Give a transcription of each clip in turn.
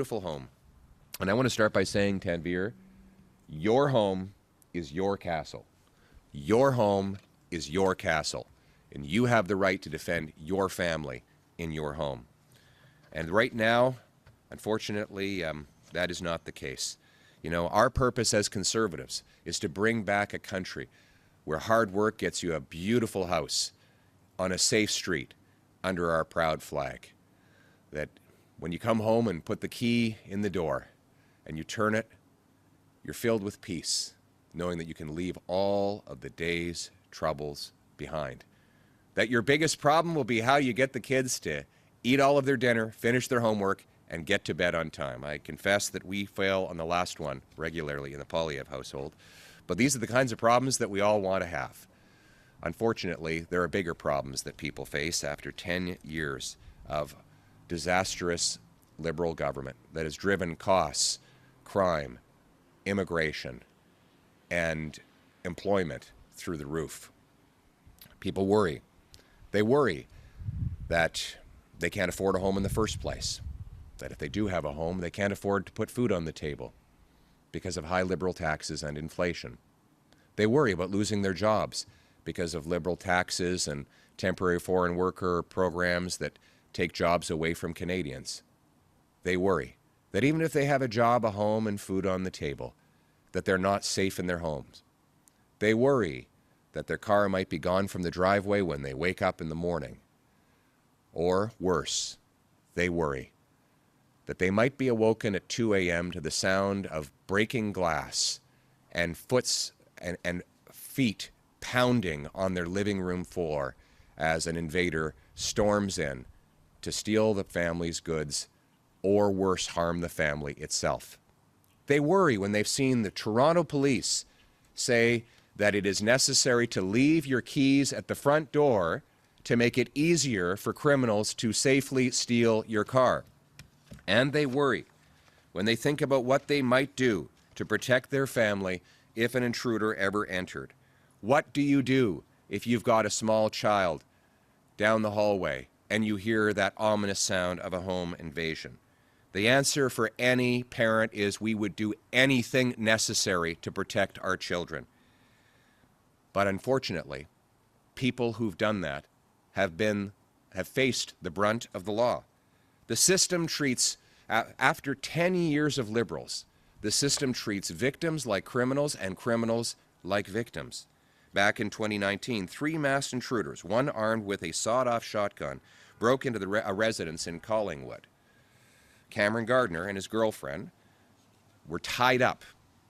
Beautiful home. And I want to start by saying, Tanvir, your home is your castle. Your home is your castle. And you have the right to defend your family in your home. And right now, unfortunately, that is not the case. You know, our purpose as conservatives is to bring back a country where hard work gets you a beautiful house on a safe street under our proud flag. That when you come home and put the key in the door and you turn it, you're filled with peace, knowing that you can leave all of the day's troubles behind. That your biggest problem will be how you get the kids to eat all of their dinner, finish their homework, and get to bed on time. I confess that we fail on the last one regularly in the Polyev household, but these are the kinds of problems that we all want to have. Unfortunately, there are bigger problems that people face after 10 years of disastrous liberal government that has driven costs, crime, immigration, and employment through the roof. People worry. They worry that they can't afford a home in the first place, that if they do have a home, they can't afford to put food on the table because of high liberal taxes and inflation. They worry about losing their jobs because of liberal taxes and temporary foreign worker programs that take jobs away from Canadians. They worry that even if they have a job, a home, and food on the table, that they're not safe in their homes. They worry that their car might be gone from the driveway when they wake up in the morning. Or worse, they worry that they might be awoken at 2 a.m. to the sound of breaking glass and and feet pounding on their living room floor as an invader storms in to steal the family's goods or worse, harm the family itself. They worry when they've seen the Toronto police say that it is necessary to leave your keys at the front door to make it easier for criminals to safely steal your car. And they worry when they think about what they might do to protect their family if an intruder ever entered. What do you do if you've got a small child down the hallway and you hear that ominous sound of a home invasion? The answer for any parent is we would do anything necessary to protect our children. But unfortunately, people who've done that have faced the brunt of the law. The system treats, after 10 years of liberals, the system treats victims like criminals and criminals like victims. Back in 2019, 3 masked intruders, one armed with a sawed-off shotgun, broke into a residence in Collingwood. Cameron Gardner and his girlfriend were tied up.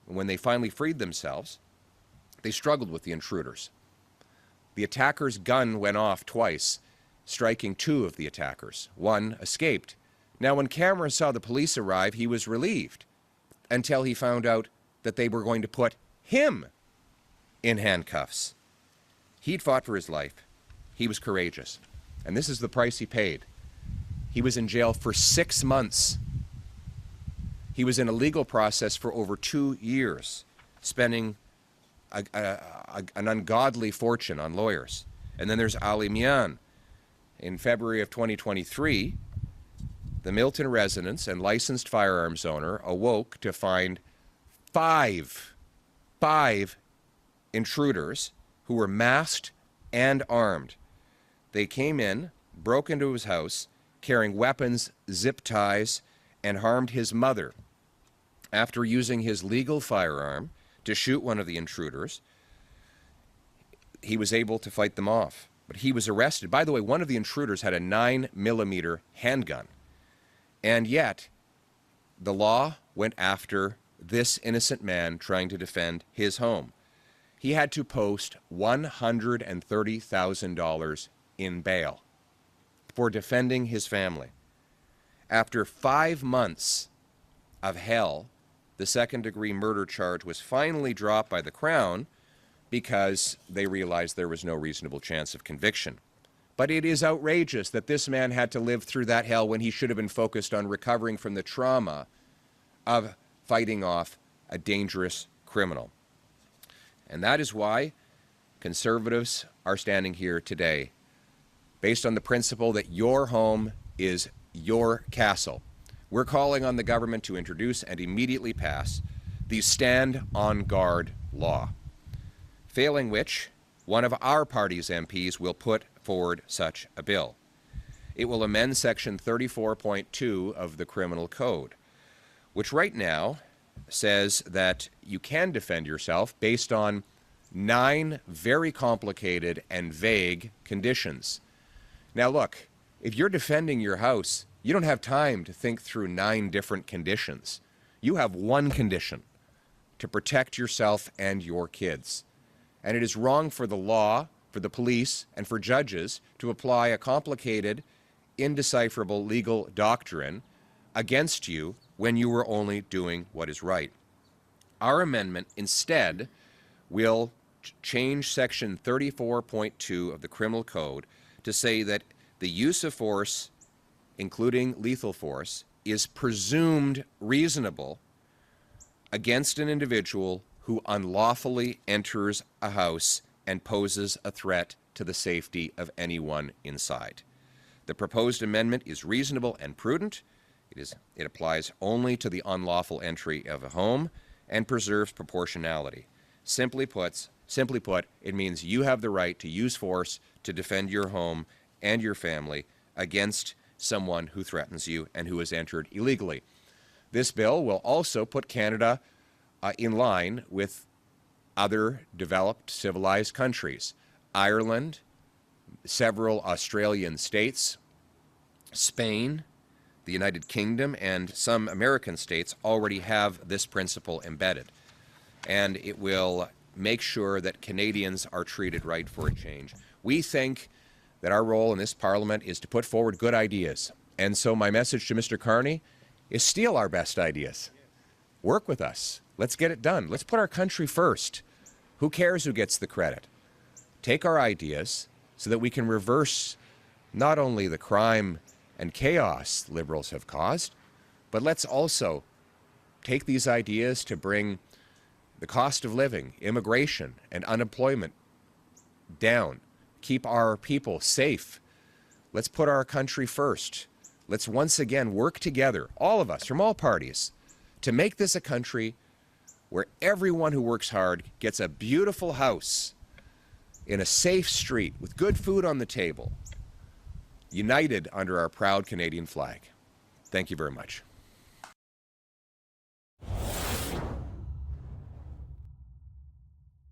When they finally freed themselves, they struggled with the intruders. The attacker's gun went off twice, striking 2 of the attackers. 1 escaped. Now, when Cameron saw the police arrive, he was relieved until he found out that they were going to put him in handcuffs. He'd fought for his life. He was courageous. And this is the price he paid. He was in jail for 6 months. He was in a legal process for over 2 years, spending an ungodly fortune on lawyers. And then there's Ali Mian. In February of 2023, the Milton residence and licensed firearms owner awoke to find five intruders who were masked and armed. They came in, broke into his house, carrying weapons, zip ties, and harmed his mother. After using his legal firearm to shoot one of the intruders, he was able to fight them off. But he was arrested. By the way, one of the intruders had a 9mm handgun. And yet, the law went after this innocent man trying to defend his home. He had to post $130,000 in bail for defending his family. After 5 months of hell, the second-degree murder charge was finally dropped by the Crown because they realized there was no reasonable chance of conviction. But it is outrageous that this man had to live through that hell when he should have been focused on recovering from the trauma of fighting off a dangerous criminal. And that is why conservatives are standing here today, based on the principle that your home is your castle. we're calling on the government to introduce and immediately pass the Stand on Guard law, failing which one of our party's MPs will put forward such a bill. It will amend Section 34.2 of the Criminal Code, which right now says that you can defend yourself based on 9 very complicated and vague conditions. Now look, if you're defending your house, you don't have time to think through 9 different conditions. You have one condition: to protect yourself and your kids. And it is wrong for the law, for the police, and for judges to apply a complicated, indecipherable legal doctrine against you when you were only doing what is right. Our amendment instead will change Section 34.2 of the Criminal Code to say that the use of force, including lethal force, is presumed reasonable against an individual who unlawfully enters a house and poses a threat to the safety of anyone inside. The proposed amendment is reasonable and prudent. It applies only to the unlawful entry of a home and preserves proportionality. Simply put, it means you have the right to use force to defend your home and your family against someone who threatens you and who has entered illegally. This bill will also put Canada in line with other developed, civilized countries. Ireland, several Australian states, Spain, the United Kingdom, and some American states already have this principle embedded. And it will make sure that Canadians are treated right for a change. We think that our role in this Parliament is to put forward good ideas. And so my message to Mr. Carney is steal our best ideas. Work with us. Let's get it done. Let's put our country first. Who cares who gets the credit? Take our ideas so that we can reverse not only the crime and chaos Liberals have caused, but let's also take these ideas to bring the cost of living, immigration, and unemployment down. Keep our people safe. Let's put our country first. Let's once again work together, all of us, from all parties, to make this a country where everyone who works hard gets a beautiful house in a safe street with good food on the table, united under our proud Canadian flag. Thank you very much.